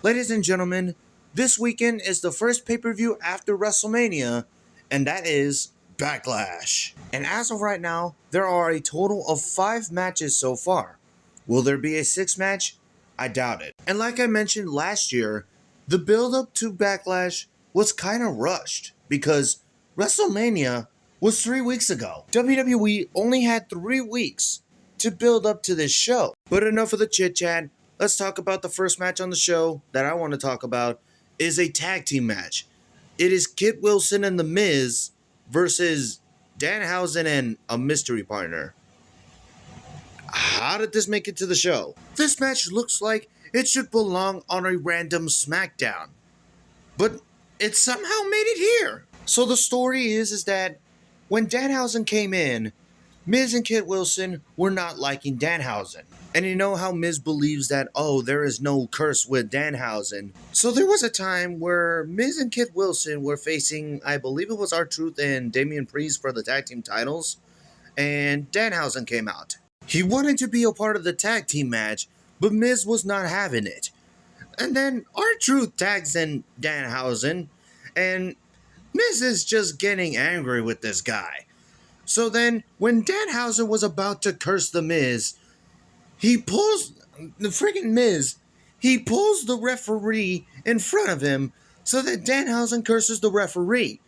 Ladies and gentlemen, this weekend is the first pay-per-view after WrestleMania, and that is Backlash. And as of right now, there are a total of 5 matches so far. Will there be a 6th match? I doubt it. And like I mentioned last year, the build-up to Backlash was kind of rushed because WrestleMania was 3 weeks ago. WWE only had 3 weeks to build up to this show. But enough of the chit-chat. Let's talk about the first match on the show that I want to talk about is a tag team match. It is Kit Wilson and The Miz versus Danhausen and a mystery partner. How did this make it to the show? This match looks like it should belong on a random SmackDown, but it somehow made it here. So the story is that when Danhausen came in, Miz and Kit Wilson were not liking Danhausen. And you know how Miz believes that, there is no curse with Danhausen. So there was a time where Miz and Kit Wilson were facing, I believe it was R-Truth and Damian Priest for the tag team titles, and Danhausen came out. He wanted to be a part of the tag team match, but Miz was not having it. And then R-Truth tags in Danhausen, and Miz is just getting angry with this guy. So then, when Danhausen was about to curse The Miz, he pulls the referee in front of him so that Danhausen curses the referee.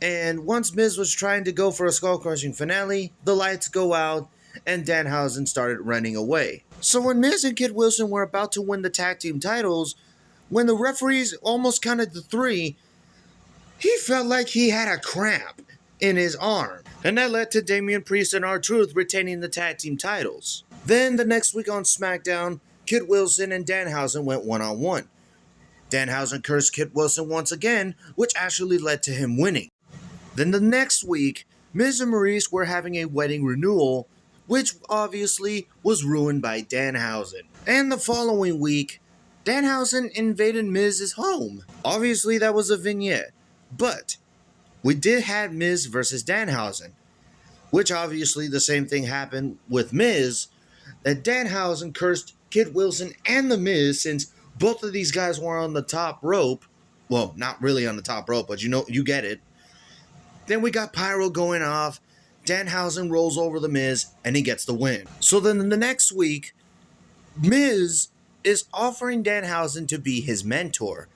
And once Miz was trying to go for a skull-crushing finale, the lights go out and Danhausen started running away. So when Miz and Kit Wilson were about to win the tag team titles, when the referees almost counted to 3, he felt like he had a cramp in his arm. And that led to Damian Priest and R-Truth retaining the tag team titles. Then the next week on SmackDown, Kit Wilson and Danhausen went one-on-one. Danhausen cursed Kit Wilson once again, which actually led to him winning. Then the next week, Miz and Maurice were having a wedding renewal, which obviously was ruined by Danhausen. And the following week, Danhausen invaded Miz's home. Obviously that was a vignette, but we did have Miz versus Danhausen, which obviously the same thing happened with Miz, that Danhausen cursed Kit Wilson and The Miz since both of these guys were on the top rope. Well, not really on the top rope, but you get it. Then we got Pyro going off, Danhausen rolls over The Miz, and he gets the win. So then the next week, Miz is offering Danhausen to be his mentor,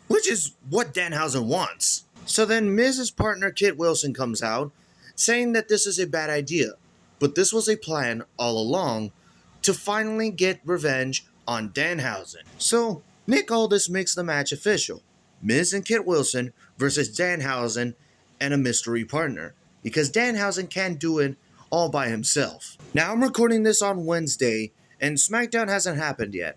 which is what Danhausen wants. So then Miz's partner Kit Wilson comes out, saying that this is a bad idea, but this was a plan all along to finally get revenge on Danhausen. So Nick Aldis makes the match official. Miz and Kit Wilson versus Danhausen and a mystery partner, because Danhausen can't do it all by himself. Now I'm recording this on Wednesday, and SmackDown hasn't happened yet.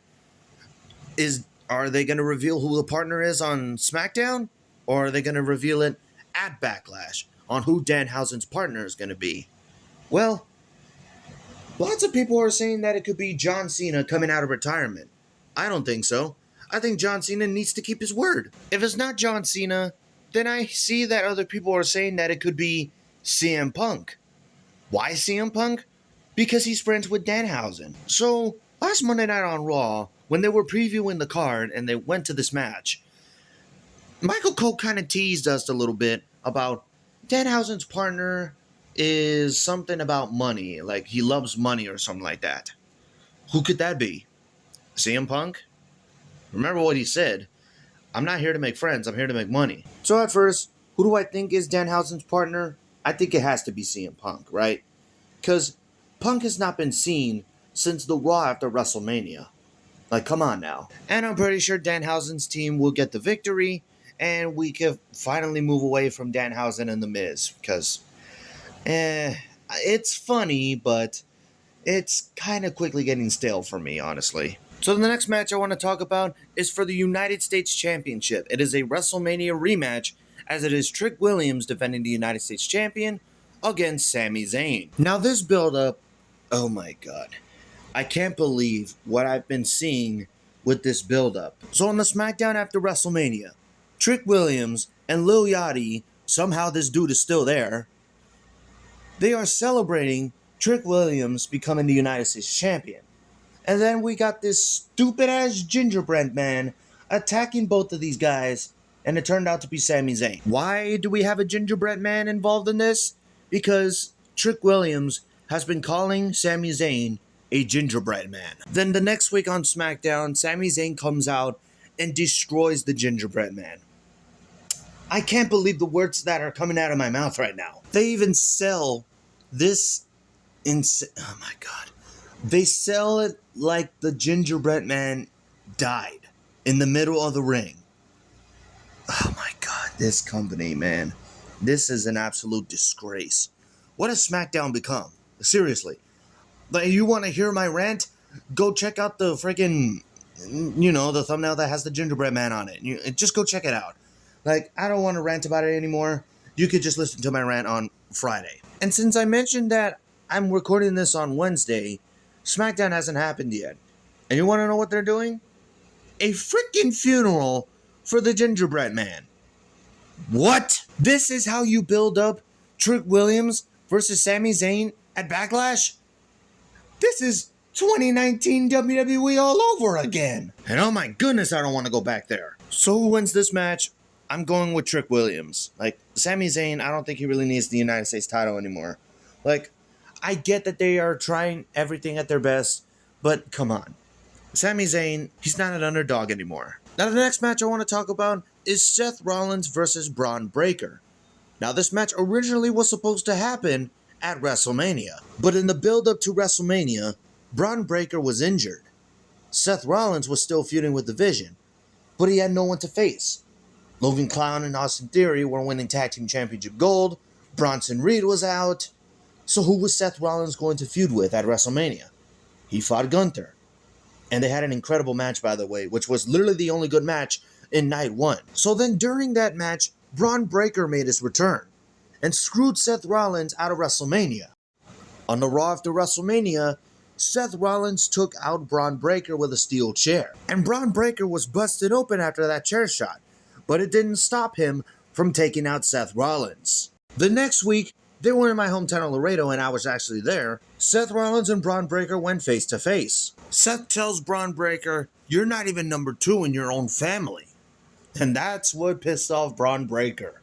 Are they going to reveal who the partner is on SmackDown? Or are they going to reveal it at Backlash on who Danhausen's partner is going to be? Well, lots of people are saying that it could be John Cena coming out of retirement. I don't think so. I think John Cena needs to keep his word. If it's not John Cena, then I see that other people are saying that it could be CM Punk. Why CM Punk? Because he's friends with Danhausen. So, last Monday night on Raw, when they were previewing the card and they went to this match, Michael Cole kind of teased us a little bit about Danhausen's partner is something about money, like he loves money or something like that. Who could that be? CM Punk? Remember what he said. I'm not here to make friends, I'm here to make money. So at first, who do I think is Danhausen's partner? I think it has to be CM Punk, right? Because Punk has not been seen since the Raw after WrestleMania. Like, come on now. And I'm pretty sure Danhausen's team will get the victory, and we can finally move away from Danhausen and The Miz, because it's funny, but it's kind of quickly getting stale for me, honestly. So the next match I want to talk about is for the United States Championship. It is a WrestleMania rematch, as it is Trick Williams defending the United States Champion against Sami Zayn. Now this build-up, oh my god. I can't believe what I've been seeing with this build-up. So on the SmackDown after WrestleMania, Trick Williams and Lil Yachty, somehow this dude is still there, they are celebrating Trick Williams becoming the United States Champion. And then we got this stupid-ass gingerbread man attacking both of these guys, and it turned out to be Sami Zayn. Why do we have a gingerbread man involved in this? Because Trick Williams has been calling Sami Zayn a gingerbread man. Then the next week on SmackDown, Sami Zayn comes out and destroys the gingerbread man. I can't believe the words that are coming out of my mouth right now. They even sell this oh my god. They sell it like the gingerbread man died in the middle of the ring. Oh my god, this company, man. This is an absolute disgrace. What has SmackDown become? Seriously. Like, you want to hear my rant? Go check out the freaking, the thumbnail that has the gingerbread man on it. Just go check it out. Like, I don't want to rant about it anymore. You could just listen to my rant on Friday. And since I mentioned that I'm recording this on Wednesday, SmackDown hasn't happened yet. And you want to know what they're doing? A freaking funeral for the gingerbread man. What? This is how you build up Trick Williams versus Sami Zayn at Backlash? This is 2019 WWE all over again. And oh my goodness, I don't want to go back there. So who wins this match? I'm going with Trick Williams. Like, Sami Zayn, I don't think he really needs the United States title anymore. Like, I get that they are trying everything at their best, but come on. Sami Zayn, he's not an underdog anymore. Now, the next match I want to talk about is Seth Rollins versus Braun Breaker. Now, this match originally was supposed to happen at WrestleMania, but in the build-up to WrestleMania, Braun Breaker was injured. Seth Rollins was still feuding with The Vision, but he had no one to face. Logan Clown and Austin Theory were winning Tag Team Championship Gold, Bronson Reed was out, so who was Seth Rollins going to feud with at WrestleMania? He fought Gunther. And they had an incredible match, by the way, which was literally the only good match in night one. So then during that match, Braun Breaker made his return and screwed Seth Rollins out of WrestleMania. On the Raw after WrestleMania, Seth Rollins took out Braun Breaker with a steel chair. And Braun Breaker was busted open after that chair shot, but it didn't stop him from taking out Seth Rollins. The next week, they were in my hometown of Laredo and I was actually there. Seth Rollins and Braun Breaker went face to face. Seth tells Braun Breaker, "You're not even number 2 in your own family." And that's what pissed off Braun Breaker.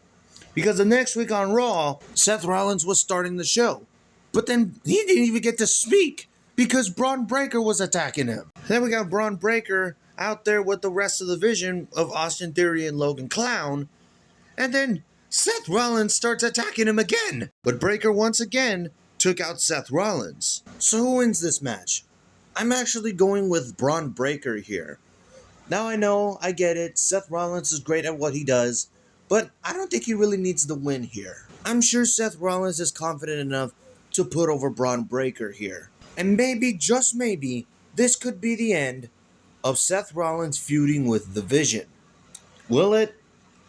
Because the next week on Raw, Seth Rollins was starting the show. But then he didn't even get to speak because Braun Breaker was attacking him. Then we got Braun Breaker out there with the rest of the Vision of Austin Theory and Logan Clown. And then Seth Rollins starts attacking him again. But Breaker once again took out Seth Rollins. So who wins this match? I'm actually going with Braun Breaker here. Now I know, I get it, Seth Rollins is great at what he does, but I don't think he really needs the win here. I'm sure Seth Rollins is confident enough to put over Braun Breaker here. And maybe, just maybe, this could be the end of Seth Rollins feuding with The Vision. Will it?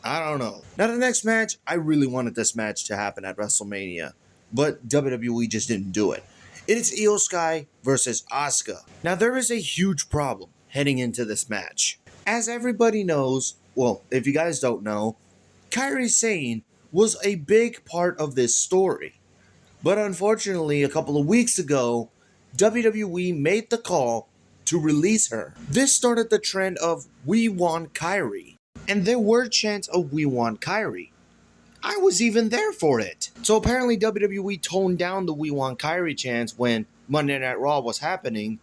I don't know. Now the next match, I really wanted this match to happen at WrestleMania, but WWE just didn't do it. It is Io Sky versus Asuka. Now there is a huge problem heading into this match. As everybody knows, well, if you guys don't know, Kairi Sane was a big part of this story. But unfortunately, a couple of weeks ago, WWE made the call to release her. This started the trend of "We Want Kairi." And there were chants of "We Want Kairi." I was even there for it. So apparently WWE toned down the "We Want Kairi" chants when Monday Night Raw was happening.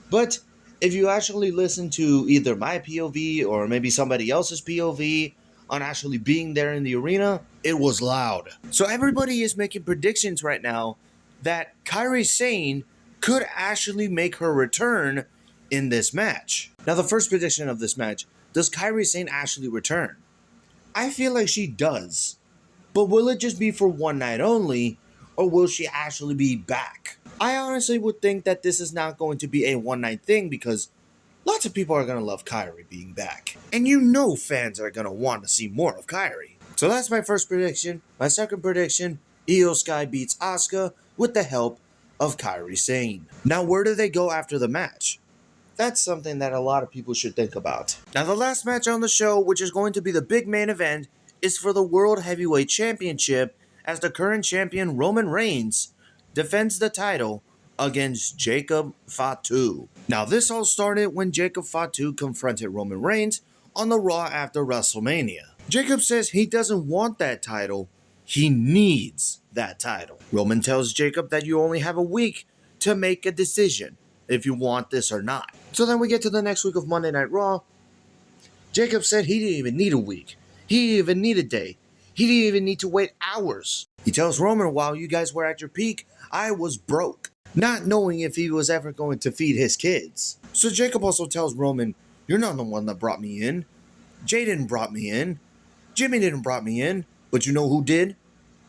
But if you actually listen to either my POV or maybe somebody else's POV on actually being there in the arena, it was loud. So everybody is making predictions right now that Kairi Sane could actually make her return in this match. Now the first prediction of this match, does Kairi Sane actually return? I feel like she does. But will it just be for one night only, or will she actually be back? I honestly would think that this is not going to be a one-night thing because lots of people are going to love Kairi being back. And you know fans are going to want to see more of Kairi. So that's my first prediction. My second prediction, Io Sky beats Asuka with the help of Kairi Sane. Now where do they go after the match? That's something that a lot of people should think about. Now the last match on the show, which is going to be the big main event, is for the World Heavyweight Championship as the current champion Roman Reigns defends the title against Jacob Fatu. Now this all started when Jacob Fatu confronted Roman Reigns on the Raw after WrestleMania. Jacob says he doesn't want that title, he needs that title. Roman tells Jacob that you only have a week to make a decision if you want this or not. So then we get to the next week of Monday Night Raw. Jacob said he didn't even need a week. He didn't even need a day. He didn't even need to wait hours. He tells Roman, while you guys were at your peak, I was broke, not knowing if he was ever going to feed his kids. So Jacob also tells Roman, you're not the one that brought me in. Jay didn't brought me in. Jimmy didn't brought me in. But you know who did?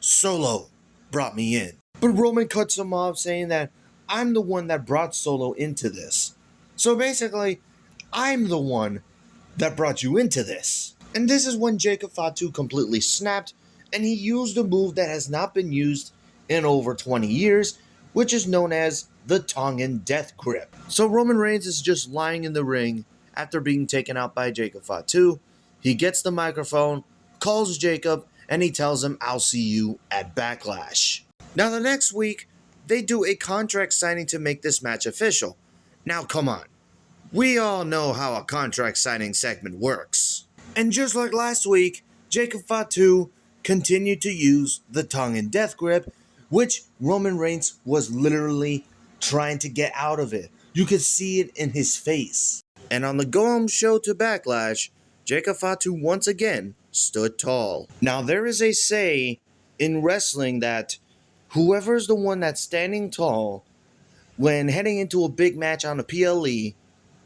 Solo brought me in. But Roman cuts him off saying that I'm the one that brought Solo into this. So basically, I'm the one that brought you into this. And this is when Jacob Fatu completely snapped and he used a move that has not been used in over 20 years, which is known as the Tongan Death Grip. So Roman Reigns is just lying in the ring after being taken out by Jacob Fatu. He gets the microphone, calls Jacob, and he tells him, I'll see you at Backlash. Now the next week, they do a contract signing to make this match official. Now come on, we all know how a contract signing segment works. And just like last week, Jacob Fatu continued to use the Tongan Death Grip, which Roman Reigns was literally trying to get out of it. You could see it in his face. And on the go-home show to Backlash, Jacob Fatu once again stood tall. Now there is a say in wrestling that whoever's the one that's standing tall when heading into a big match on a PLE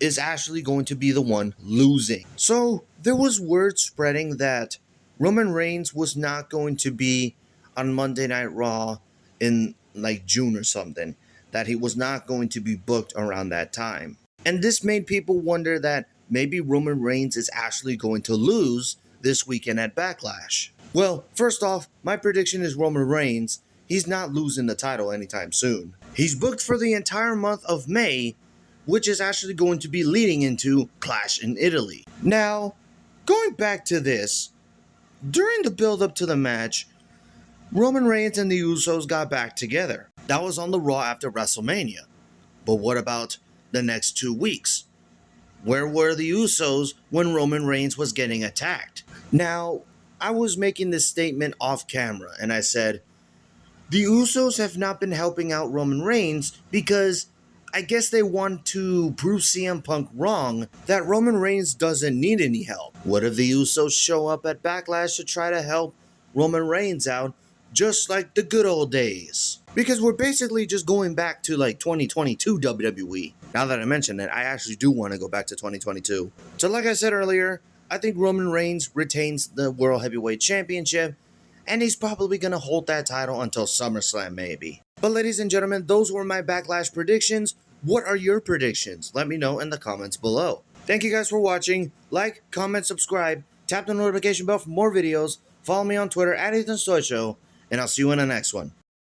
is actually going to be the one losing. So there was word spreading that Roman Reigns was not going to be on Monday Night Raw in like June or something, that he was not going to be booked around that time. And this made people wonder that maybe Roman Reigns is actually going to lose this weekend at Backlash. Well, first off, my prediction is Roman Reigns, he's not losing the title anytime soon. He's booked for the entire month of May, which is actually going to be leading into Clash in Italy. Now, going back to this, during the build-up to the match, Roman Reigns and the Usos got back together. That was on the Raw after WrestleMania. But what about the next 2 weeks? Where were the Usos when Roman Reigns was getting attacked? Now, I was making this statement off camera, and I said, the Usos have not been helping out Roman Reigns because I guess they want to prove CM Punk wrong that Roman Reigns doesn't need any help. What if the Usos show up at Backlash to try to help Roman Reigns out just like the good old days? Because we're basically just going back to like 2022 WWE. Now that I mention it, I actually do want to go back to 2022. So like I said earlier, I think Roman Reigns retains the World Heavyweight Championship, and he's probably going to hold that title until SummerSlam maybe. But ladies and gentlemen, those were my Backlash predictions. What are your predictions? Let me know in the comments below. Thank you guys for watching. Like, comment, subscribe, tap the notification bell for more videos, follow me on Twitter @EthanSoyShow, and I'll see you in the next one.